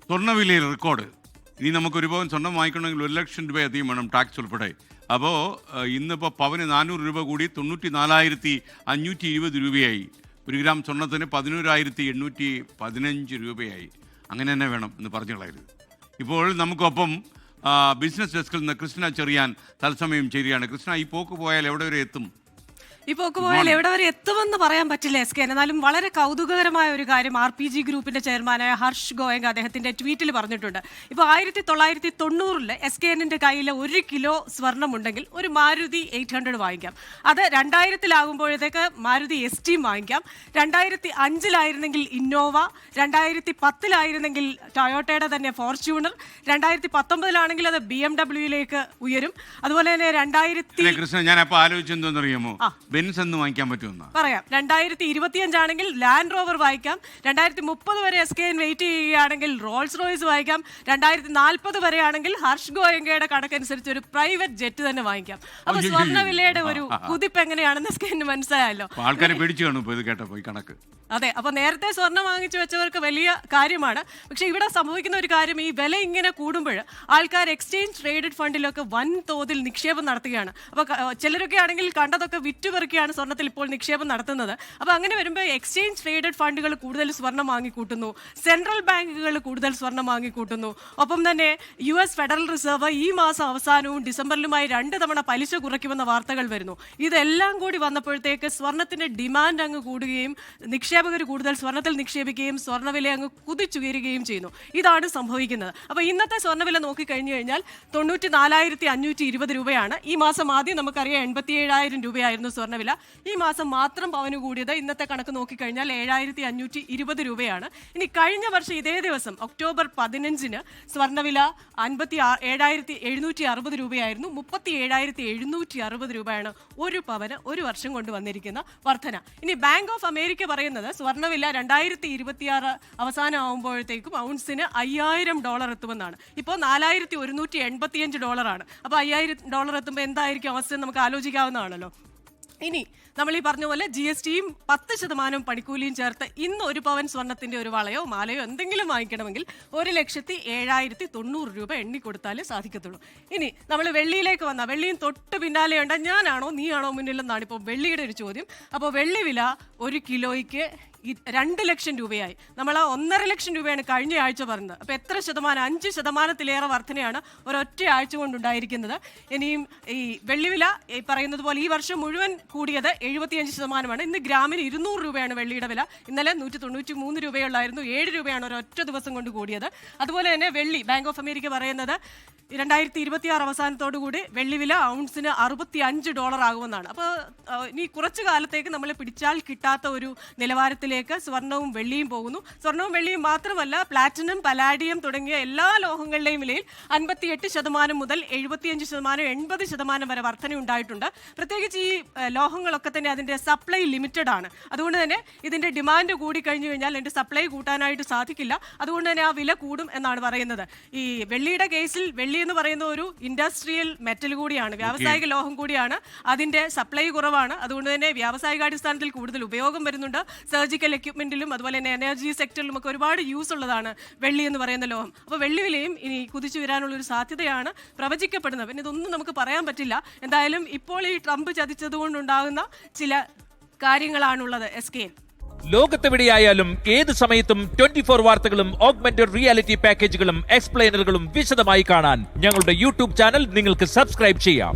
സ്വർണ്ണവിലയിൽ റെക്കോർഡ്. ഇനി നമുക്ക് ഒരു പവൻ സ്വർണ്ണം വാങ്ങിക്കണമെങ്കിൽ 1 ലക്ഷം രൂപ അധികം വേണം, ടാക്സ് ഉൾപ്പെടെ. അപ്പോൾ ഇന്നിപ്പോൾ പവന് 400 രൂപ കൂടി 94,520 രൂപയായി. 1 ഗ്രാം സ്വർണ്ണത്തിന് 11,815 രൂപയായി. അങ്ങനെ തന്നെ വേണം എന്ന് പറഞ്ഞു കളയരുത്. ഇപ്പോൾ നമുക്കൊപ്പം ബിസിനസ് ഡെസ്കിൽ നിന്ന് കൃഷ്ണ ചെറിയാൻ തത്സമയം ചേരുകയാണ്. കൃഷ്ണ, ഈ പോക്ക് പോയാൽ എവിടെ വരെ എത്തും? ഈ പോക്ക് പോയാൽ എവിടെ വരെ എത്തുമെന്ന് പറയാൻ പറ്റില്ല എസ് കെ. എന്നാലും വളരെ കൗതുകകരമായ ഒരു കാര്യം RPG ഗ്രൂപ്പിന്റെ ചെയർമാനായ ഹർഷ് ഗോയങ്ക് അദ്ദേഹത്തിന്റെ ട്വീറ്റിൽ പറഞ്ഞിട്ടുണ്ട്. ഇപ്പോൾ 1990 എസ് കെ എന്നിന്റെ കയ്യിൽ 1 കിലോ സ്വർണം ഉണ്ടെങ്കിൽ ഒരു മാരുതി 800 വാങ്ങിക്കാം. അത് 2000 മാരുതി ST വാങ്ങിക്കാം. 2005 ഇന്നോവ, 2010 ടൊയോട്ടയുടെ തന്നെ ഫോർച്യൂണർ, 2019 അത് BMW ഉയരും. അതുപോലെ തന്നെ 2000 കൃഷ്ണ, ഞാൻ അപ്പോൾ ആലോചിച്ചെന്തോന്നറിയാമോ, ബെൻസ് എന്ന് വാങ്ങിക്കാൻ പറ്റുമെന്ന് പറയാം. 2025 ലാൻഡ് റോവർ വാങ്ങിക്കാം. 2030 വരെ SK വെയിറ്റ് ചെയ്യുകയാണെങ്കിൽ റോൾസ് റോയ്സ് വാങ്ങിക്കാം. 2040 വരെയാണെങ്കിൽ ഹർഷ് ഗോയങ്കയുടെ കണക്കനുസരിച്ച് ഒരു പ്രൈവറ്റ് ജെറ്റ് തന്നെ വാങ്ങിക്കാം. അപ്പൊ സ്വർണ്ണവിലയുടെ ഒരു കുതിപ്പ് എങ്ങനെയാണെന്ന് SK മനസ്സിലായല്ലോ. ആൾക്കാരെ പേടിച്ചു കാണും ഇത് കേട്ടപ്പോ ഈ കണക്ക്. അതെ, അപ്പൊ നേരത്തെ സ്വർണ്ണം വാങ്ങിച്ചു വെച്ചവർക്ക് വലിയ കാര്യമാണ്. പക്ഷെ ഇവിടെ സംഭവിക്കുന്ന ഒരു കാര്യം, ഈ വില ഇങ്ങനെ കൂടുമ്പോൾ ആൾക്കാർ എക്സ്ചേഞ്ച് ട്രേഡഡ് ഫണ്ടിലൊക്കെ വൻ തോതിൽ നിക്ഷേപം നടത്തുകയാണ്. അപ്പൊ ചിലരൊക്കെ ആണെങ്കിൽ കണ്ടതൊക്കെ വിറ്റുപെറുക്കിയാണ് സ്വർണ്ണത്തിൽ ഇപ്പോൾ നിക്ഷേപം നടത്തുന്നത്. അപ്പൊ അങ്ങനെ വരുമ്പോൾ എക്സ്ചേഞ്ച് ട്രേഡഡ് ഫണ്ടുകൾ കൂടുതൽ സ്വർണ്ണം വാങ്ങിക്കൂട്ടുന്നു, സെൻട്രൽ ബാങ്കുകൾ കൂടുതൽ സ്വർണ്ണം വാങ്ങിക്കൂട്ടുന്നു. ഒപ്പം തന്നെ US ഫെഡറൽ റിസർവ് ഈ മാസം അവസാനവും ഡിസംബറിലുമായി 2 തവണ പലിശ കുറയ്ക്കുമെന്ന വാർത്തകൾ വരുന്നു. ഇതെല്ലാം കൂടി വന്നപ്പോഴത്തേക്ക് സ്വർണ്ണത്തിന്റെ ഡിമാൻഡ് അങ്ങ് കൂടുകയും നിക്ഷേപകർ കൂടുതൽ സ്വർണ്ണത്തിൽ നിക്ഷേപിക്കുകയും സ്വർണ്ണവില അങ്ങ് കുതിച്ചുയരുകയും ചെയ്യുന്നു. ഇതാണ് സംഭവിക്കുന്നത്. അപ്പോൾ ഇന്നത്തെ സ്വർണ്ണവില നോക്കിക്കഴിഞ്ഞു കഴിഞ്ഞാൽ 94,520 രൂപയാണ്. ഈ മാസം ആദ്യം നമുക്കറിയാം 87,000 രൂപയായിരുന്നു സ്വർണ്ണവില. ഈ മാസം മാത്രം പവന് കൂടിയത് ഇന്നത്തെ കണക്ക് നോക്കിക്കഴിഞ്ഞാൽ 7,520 രൂപയാണ്. ഇനി കഴിഞ്ഞ വർഷം ഇതേ ദിവസം ഒക്ടോബർ 15 സ്വർണ്ണവില 57,760 രൂപയായിരുന്നു. 37,760 രൂപയാണ് ഒരു പവന് ഒരു വർഷം കൊണ്ട് വന്നിരിക്കുന്ന വർധന. ഇനി ബാങ്ക് ഓഫ് അമേരിക്ക പറയുന്നത് സ്വർണ്ണവില 2026 അവസാനം ആകുമ്പോഴത്തേക്കും ഔൺസിന് $5,000 എത്തുമെന്നാണ്. ഇപ്പോൾ $4,185. അപ്പോൾ $5,000 എത്തുമ്പോൾ എന്തായിരിക്കും അവസ്ഥ നമുക്ക് ആലോചിക്കാവുന്നതാണല്ലോ. ഇനി നമ്മൾ ഈ പറഞ്ഞ പോലെ GSTയും 10% പണിക്കൂലിയും ചേർത്ത് ഇന്ന് ഒരു പവൻ സ്വർണ്ണത്തിന്റെ ഒരു വളയോ മാലയോ എന്തെങ്കിലും വാങ്ങിക്കണമെങ്കിൽ 1,07,090 രൂപ എണ്ണിക്കൊടുത്താലേ സാധിക്കത്തുള്ളൂ. ഇനി നമ്മൾ വെള്ളിയിലേക്ക് വന്നാൽ വെള്ളിയും തൊട്ട് പിന്നാലെയുണ്ട്. ഞാനാണോ നീയാണോ മുന്നിലെന്നാണ് ഇപ്പോൾ വെള്ളിയുടെ ഒരു ചോദ്യം. അപ്പോൾ വെള്ളി വില 1 കിലോയ്ക്ക് 2 ലക്ഷം രൂപയായി. നമ്മൾ 1.5 ലക്ഷം രൂപയാണ് കഴിഞ്ഞ ആഴ്ച പറഞ്ഞത്. അപ്പോൾ എത്ര ശതമാനം? 5% വർധനയാണ് ഒരൊറ്റ ആഴ്ച കൊണ്ടുണ്ടായിരിക്കുന്നത്. ഇനിയും ഈ വെള്ളിവില പറയുന്നത് പോലെ ഈ വർഷം മുഴുവൻ കൂടിയത് 75%. ഇന്ന് ഗ്രാമിന് 200 രൂപയാണ് വെള്ളിയുടെ വില. ഇന്നലെ 193 രൂപയുള്ളായിരുന്നു. 7 രൂപയാണ് ഒരൊറ്റ ദിവസം കൊണ്ട് കൂടിയത്. അതുപോലെ തന്നെ വെള്ളി, ബാങ്ക് ഓഫ് അമേരിക്ക പറയുന്നത് 2026 അവസാനത്തോടുകൂടി വെള്ളിവില ഔൺസിന് $65 ആകുമെന്നാണ്. അപ്പോൾ ഇനി കുറച്ചു കാലത്തേക്ക് നമ്മൾ പിടിച്ചാൽ കിട്ടാത്ത ഒരു നിലവാരത്തിലേക്ക് സ്വർണവും വെള്ളിയും പോകുന്നു. സ്വർണവും വെള്ളിയും മാത്രമല്ല, പ്ലാറ്റിനം, പലാഡിയം തുടങ്ങിയ എല്ലാ ലോഹങ്ങളുടെയും വിലയിൽ 58% മുതൽ 75%, 80% വരെ വർധന ഉണ്ടായിട്ടുണ്ട്. പ്രത്യേകിച്ച് ഈ ലോഹങ്ങളൊക്കെ തന്നെ അതിൻ്റെ സപ്ലൈ ലിമിറ്റഡ് ആണ്. അതുകൊണ്ട് തന്നെ ഇതിൻ്റെ ഡിമാൻഡ് കൂടി കഴിഞ്ഞു കഴിഞ്ഞാൽ എൻ്റെ സപ്ലൈ കൂട്ടാനായിട്ട് സാധിക്കില്ല. അതുകൊണ്ട് തന്നെ ആ വില കൂടും എന്നാണ് പറയുന്നത്. ഈ വെള്ളിയുടെ കേസിൽ വെള്ളി എന്ന് പറയുന്ന ഒരു ഇൻഡസ്ട്രിയൽ മെറ്റൽ കൂടിയാണ്, വ്യാവസായിക ലോഹം കൂടിയാണ്. അതിൻ്റെ സപ്ലൈ കുറവാണ്. അതുകൊണ്ട് തന്നെ വ്യാവസായികാടിസ്ഥാനത്തിൽ കൂടുതൽ ഉപയോഗം വരുന്നുണ്ട്. സർജിക്കൽ എക്യുപ്മെന്റിലും അതുപോലെ തന്നെ എനർജി സെക്ടറിലും ഒക്കെ ഒരുപാട് യൂസ് ഉള്ളതാണ് വെള്ളി എന്ന് പറയുന്ന ലോഹം. അപ്പോൾ വെള്ളി വിലയും ഇനി കുതിച്ചു വരാനുള്ളൊരു സാധ്യതയാണ് പ്രവചിക്കപ്പെടുന്നത്. പിന്നെ ഇതൊന്നും നമുക്ക് പറയാൻ പറ്റില്ല. എന്തായാലും ഇപ്പോൾ ഈ ട്രംപ് ചതിച്ചതുകൊണ്ടുണ്ടാകുന്ന ചില കാര്യങ്ങളാണുള്ളത് SK. ലോകത്തെവിടെയായാലും ഏത് സമയത്തും 24 വാർത്തകളും ഓഗ്മെന്റഡ് റിയാലിറ്റി പാക്കേജുകളും എക്സ്പ്ലെയിനറുകളും വിശദമായി കാണാൻ ഞങ്ങളുടെ YouTube ചാനൽ നിങ്ങൾക്ക് സബ്സ്ക്രൈബ് ചെയ്യാം.